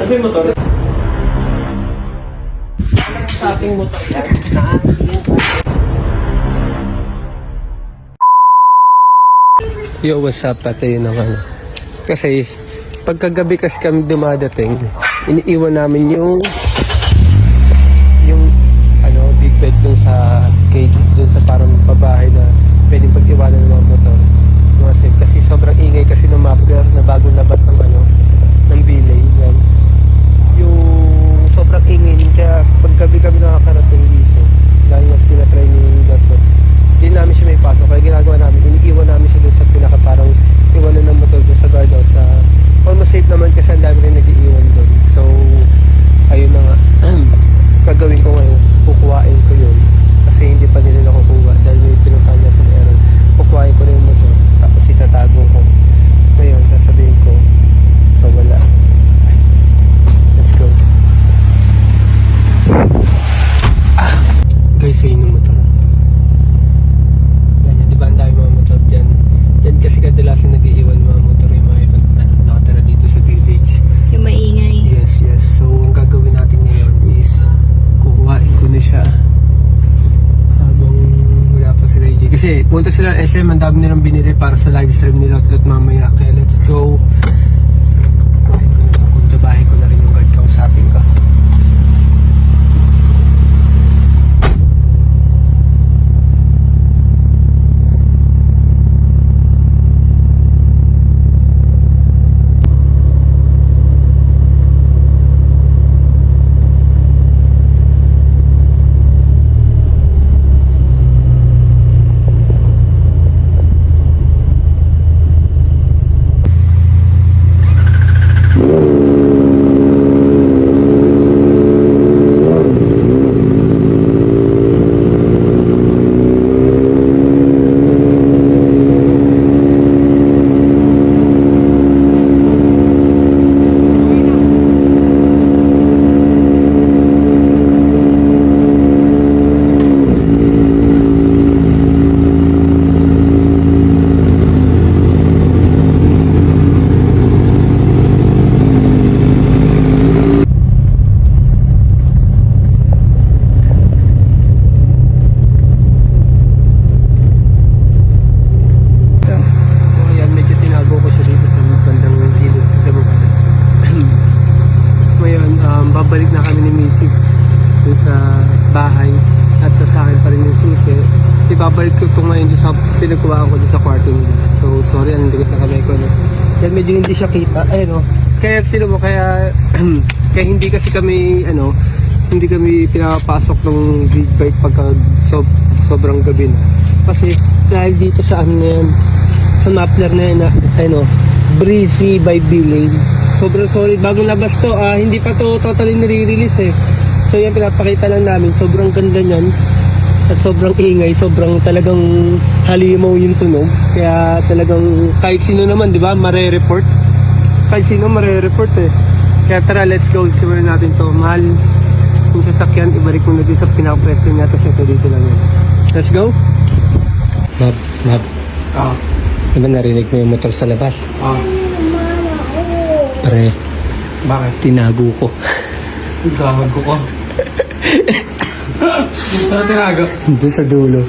Kasi motor. Sa ating motor yan. Yo, what's up? Pati yun ang ano. Kasi, pagkagabi kasi kami dumadating, iniiwan namin yung big bed dun sa cage, dun sa parang pabahay na pwedeng pag-iwanan ng mga motor. Mga safe. Kasi sobrang ingay kasi ng mapper na bagong labas ng ng bilay. Yan. Yung sobrang ingay, kaya paggabi kami nakakarating dito, dahil na tinatry ni Gatot, hindi namin siya may pasok. Kaya ginagawa namin, iniiwan namin siya dun sa pinaka parang iwanan ng motor dun sa guardhouse. Almost safe naman kasi ang dami rin nag-iiwan dun. So, ayun na nga. Gagawin ko ngayon, kukuhain ko yun. Kasi hindi pa nila nakukuha dahil may pinuntahan niya sa meron. Kukuhain ko na yung motor, tapos itatago ko. Ngayon, sasabihin ko, wala. Let's go. Guys, yun yung motor. Ganyan, di ba ang dami mga motor dyan? Dyan kasi kadalasan nag-iiwan mga motor yung mga nakatara dito sa village. Yung maingay. Yes. So, ang gagawin natin ngayon is kukuhain ko na siya habang wala pa sila AJ. Kasi punta sila SM, ang dami nilang binili para sa live stream nila at mamaya. Kaya let's go. Kuhain ko na ito. Kung tabahin ko na rin yung guard, kausapin ko. Babalik na kami ni Mrs. dun sa bahay at sa akin pa rin yung susi. Ibabalik ko ito ngayon sa pinagkuhaan ko dun sa kwarto nila. So sorry, anong digot na kamay ko. No? Kaya medyo hindi siya kita. Ayun, no? Kaya sila mo, kaya hindi kasi kami hindi kami pinapasok ng big bike pagka sobrang gabi na. Kasi dahil dito sa na yan, sa Mapler na yan na Breezy by Bilane. Sobrang sorry, bagong labas to, hindi pa to totally nare-release eh. So yan, pinapakita lang namin, sobrang ganda niyan. At sobrang ingay, sobrang talagang halimaw yung tunog. Kaya talagang kahit sino naman, di ba, mare-report. Kahit sino mare-report eh. Kaya tara, let's go, simulan natin to. Mahal yung sasakyan, ibalik mo na din sa pinaka-presto niya, tapos ito dito lang yun. Let's go! Mab. Diba narinig mo yung motor sa labas? Pare, Bakit? tinago ko. Gawag ko. Ano tinago? Doon sa dulo.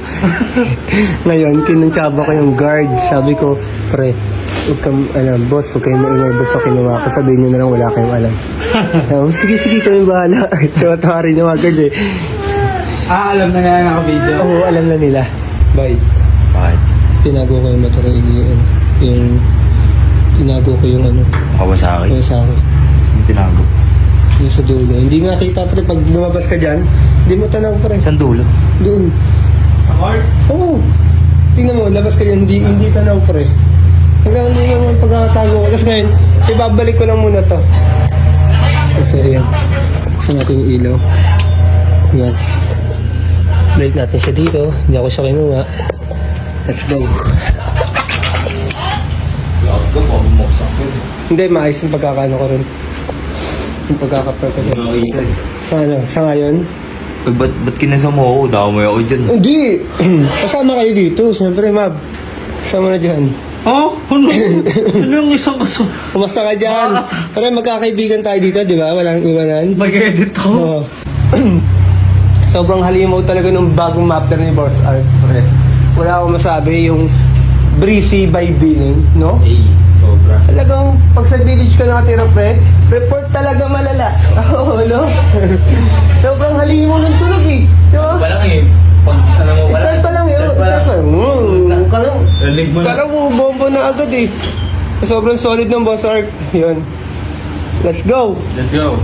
Ngayon, kinuntsaba ko yung guard. Sabi ko, pre, huwag kang, boss, huwag kayong maingay, boss, ako kinuha ko. Sabihin nyo na lang, wala kayong alam. Sige, kami bahala. Tawa-tawa rin yung agad eh. Alam na nga naka-video. Oo, alam na nila. Bye. Bakit? Tinago ko yung motor yung tinago ko yung Kawasaki? Kawasaki. Yung tinago? Yung sa dulo. Hindi nga kita pre, pag lumabas ka dyan, hindi mo tanaw pre. Saan dulo? Doon. Akord? Oo. Tingnan mo, labas ka dyan, hindi tanaw pre. Hanggang hindi yung pagkakatago ko. Tapos ngayon, ibabalik ko lang muna to. Kasi ayan. Gusto natin yung ilaw. Ayan. Balik natin siya dito. Hindi ako siya kinuha. Let's go. Hindi, maayos yung pagkakaano ko rin. Yung pagkakapal ko rin. Sa ngayon? Ba't kinasama ako? Damay ako dyan. Hindi! Kasama kayo dito. Siyempre, Mab. Kasama na dyan. Oh, ano? Ano yung isang kaso? Kumusta ka dyan? Makakasa- Pare, magkakaibigan tayo dito, di ba? Walang iwanan. Mag-edit ako. Oo. Sobrang halimaw talaga nung bagong mapper ni Boss Art, pre. Wala akong masabi, yung breezy by billing, no? Eh, sobra. Talagang pag sa village ka nakatira, pre, report talaga malala. Oo, no? Sobrang halimaw ng tulog eh. Di ba? Walang eh. Pag ano mo, wala. Style pa lang yun. Style pa lang. Kalang, Lalig mo na. kalang bombo na agad eh. Sobrang solid ng Boss Art. Yun. Let's go. Let's go.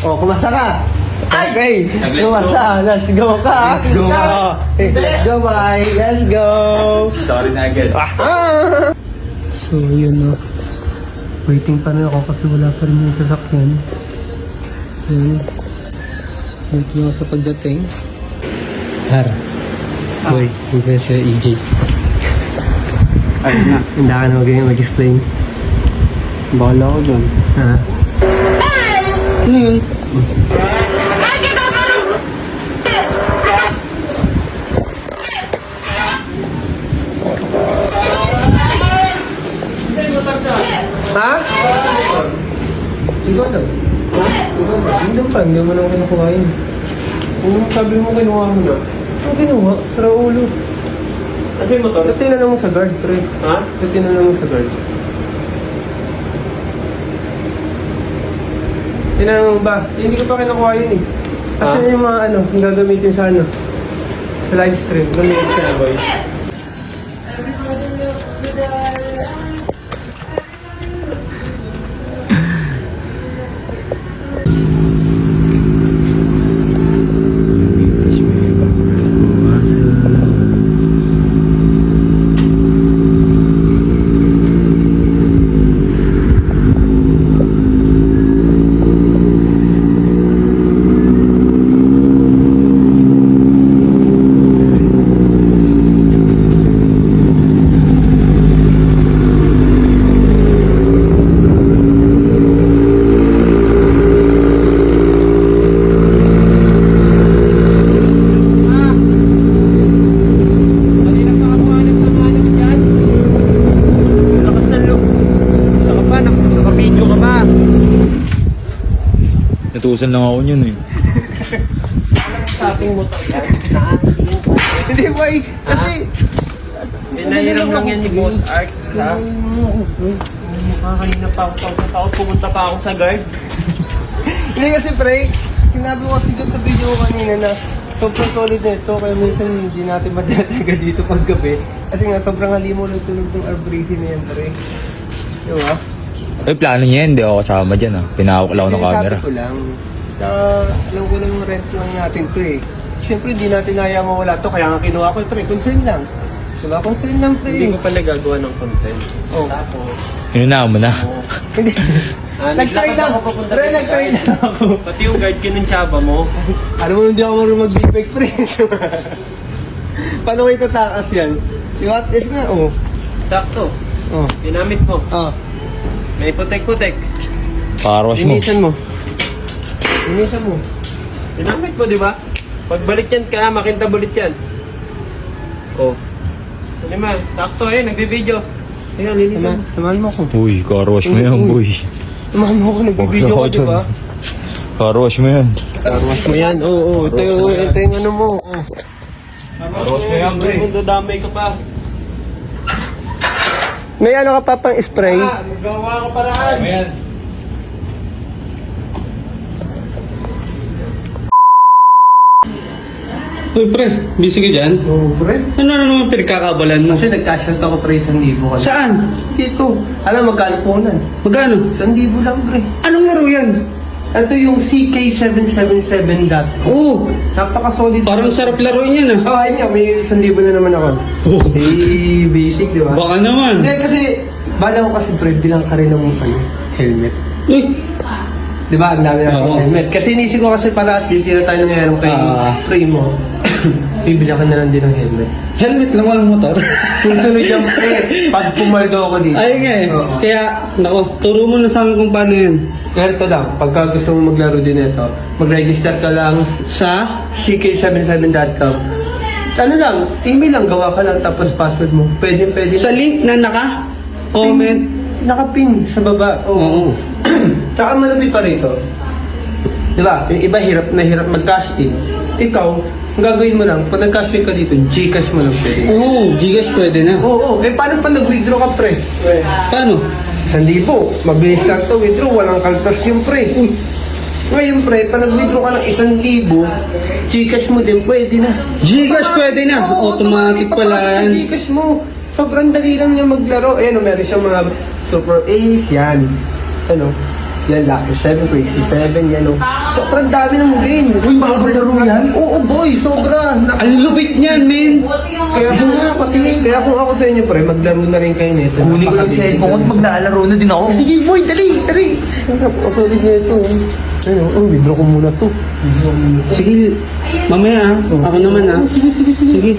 Oh, kumasa ka. Okay. Let's Kumasa. Let's go ka. Let's go. Ah. Let's go, bye. Let's go. Sorry na agad. Ah. So, yun na. Waiting pa rin ako kasi wala pa rin yung sasakyan. Yun. Waiting ako sa pagdating. Har. Boy, hindi si EJ. Ayun na. Hindi ka na mag-explain. Bahala ko dyan. Ha? Ano yun? Ha? Hindi ko alam. Ha? Hindi pa, hindi mo naman kinukuhain. Kung sabi mo kinuha mo na, ang kinuha, sara ulo. Kasi yung motor? Dati na lang sa guard, pre. Ha? Dati na lang sa guard. Tinanong ba? Hindi ko pa kinukuha yun eh. Kasi Ha? yung mga ano, yung gagamitin sa ano, sa live stream. Gamitin sa boy. Kanina pa ako hanap dyan. Lakas ng loob. Saka pa, naka-video ka pa. Natusan lang ako yun eh. Sa ating motor yan. Hindi boy, kasi... Pinahiram lang yan ni Boss Art. Ha? Kanina pa ako pumunta pa ako sa guard. Hindi kasi pre, sinabi ko kasi doon sa video ko kanina na sobrang solid na ito, kaya minsan hindi natin madataga dito pag gabi. Kasi nga sobrang halimaw ng tulog ng arbrisi na yan pre. Diba? Ay, plano niya yan. Hindi ako kasama dyan ah. Pinahawak lang ako ng Kaya camera. Sabi ko lang, alam ko namang rent lang natin to eh. Siyempre hindi natin naya mawala to, kaya nga kinuha ko pre, concern lang. Diba? Concern lang pre. Hindi ko pala gagawa ng content. Oh. Tapos, Yun na mo na. Hindi. Nag-try lang. Pre, nag-try lang ako. pati yung guard kinuntsaba mo. Alam mo, hindi ako marunong mag-big pre. Paano ko itatakas yan? Diba? Yes nga, oh. Sakto. Oh. Ginamit mo. Oh. May putek-putek. Parwash mo. Linisan mo. Linisan mo. Ginamit mo, di ba? Pagbalik yan ka, makintabulit yan. Oh. Ano ma? Sakto eh, nagbibideo. Ayan, linisan mo. Samahan mo ako. Uy, carwash mo yan, boy. Samahan mo ako. Nagbibideo ka, diba? Carwash mo yan. Carwash mo yan. Oo, ito yung ano mo. Oh. Tapos mo yan, pre. Dadamay ka pa. May ano ka pa pang spray? Ah, magawa ko paraan. yan. Uy, pre, busy ka dyan? Oo, pre. Ano na naman pinagkakabalan mo? Kasi nag-cash out ako pre, 1,000 ka. Saan? Dito. Alam, magkano po nun? Magkano? 1,000 lang pre. Anong laro yan? Ito yung CK777.com. Oo, Napaka-solid. parang sarap laruin yan ah. Oh, ayun nga, may 1,000 na naman ako. Oh. Eh, basic, di ba? Baka naman. Hindi, kasi, bala ko kasi pre, bilang ka rin ng helmet. Uy, Di ba? Ang dami natin Oo. helmet. Kasi inisip ko kasi para at least hindi na tayo nangyayarang kay pre mo. Bibili ka na lang din ng helmet. helmet lang walang motor. Susunod yung pre, pag pumaldo ako dito. Ayun nga eh. Oo. Kaya, nako, turo mo na sa akin kung paano yan. Ganito lang, pagka gusto mo maglaro din ito, mag-register ka lang Sa? CK77.com. Ano lang, email lang, gawa ka lang, tapos password mo. Pwede. Sa link na naka-comment. Nakapin sa baba. Oo. Tsaka malapit pa rito. Di ba? Yung iba hirap na hirap mag-cash in. Ikaw, ang gagawin mo lang, pag nag-cash in ka dito, Gcash mo lang pwede. Oo, Gcash pwede na. Oo. Eh, paano pa nag-withdraw ka, pre? Paano? 1,000. Mabilis lang to withdraw, walang kaltas yung pre. Ngayon, pre, pag nag-withdraw ka ng 1,000, Gcash mo din, pwede na. Gcash pwede na. Oo, Automatic pala papasok sa yan. Gcash mo. Sobrang dali lang niya maglaro. Ayan, meron siyang mga Super Ace, yan. Ano? Yan, Lucky 7, Crazy 7, yan o. Sobrang dami ng game. Uy, bawal laro yan? Oo, boy, sobra. Ang lupit niyan, men. Kaya kung kaya kung ako sa inyo, pre, maglaro na rin kayo nito. Huli ko lang cellphone at maglalaro na din ako. Sige, boy, dali. Napakasolid niya ito. Ano, withdraw ko muna to. Sige, mamaya ah. Ako naman ah. Sige.